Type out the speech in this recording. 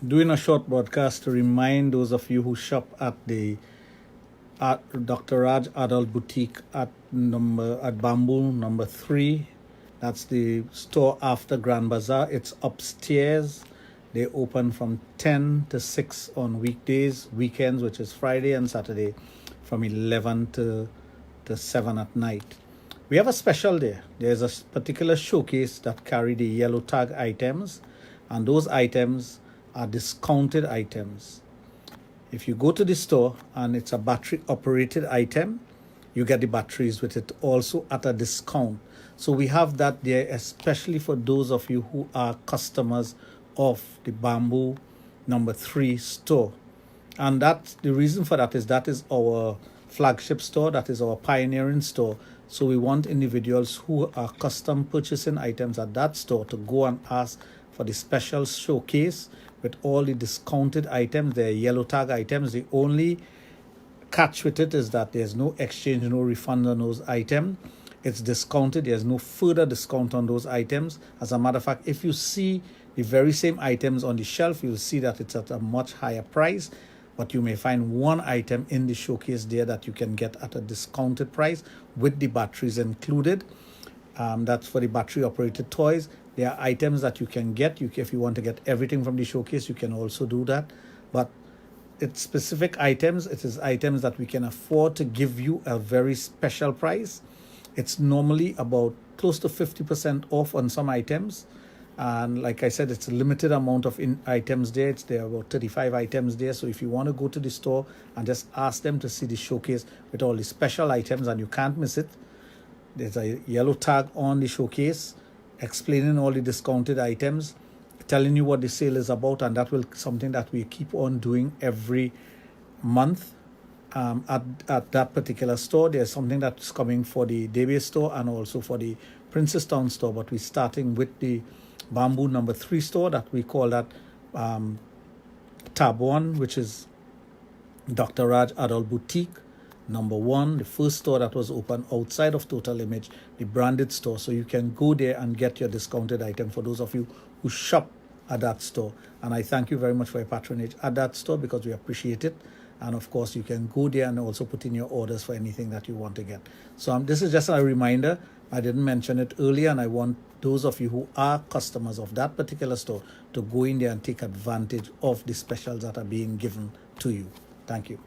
doing a short broadcast to remind those of you who shop at the Dr. Raj Adult Boutique at Bamboo number 3. That's the store after Grand Bazaar. It's upstairs. They open from 10 to 6 on weekdays, weekends, which is Friday and Saturday, from 11 to 7 at night. We have a special there. There's a particular showcase that carry the yellow tag items, and those items are discounted items. If you go to the store and it's a battery operated item, you get the batteries with it also at a discount. So we have that there, especially for those of you who are customers of the Bamboo number 3 store. And that's the reason for that is our flagship store, that is our pioneering store. So we want individuals who are custom purchasing items at that store to go and ask for the special showcase with all the discounted items. They're yellow tag items. The only catch with it is that there's no exchange, no refund on those items. It's discounted. There's no further discount on those items. As a matter of fact, if you see the very same items on the shelf, you'll see that it's at a much higher price. But you may find one item in the showcase there that you can get at a discounted price with the batteries included. That's for the battery operated toys. There are items that you can get. If you want to get everything from the showcase, you can also do that. But it's specific items. It is items that we can afford to give you a very special price. It's normally about close to 50% off on some items. And like I said, it's a limited amount of items there. There are about 35 items there. So if you want to go to the store and just ask them to see the showcase with all the special items and you can't miss it, there's a yellow tag on the showcase explaining all the discounted items, telling you what the sale is about, and that will something that we keep on doing every month at that particular store. There's something that's coming for the Daybase store and also for the Princestown store, but we're starting with the Bamboo number 3 store that we call that tab 1, which is Dr. Raj Adult Boutique number 1, the first store that was open outside of Total Image, the branded store. So you can go there and get your discounted item for those of you who shop at that store. And I thank you very much for your patronage at that store because we appreciate it. And of course, you can go there and also put in your orders for anything that you want to get. So this is just a reminder. I didn't mention it earlier, and I want those of you who are customers of that particular store to go in there and take advantage of the specials that are being given to you. Thank you.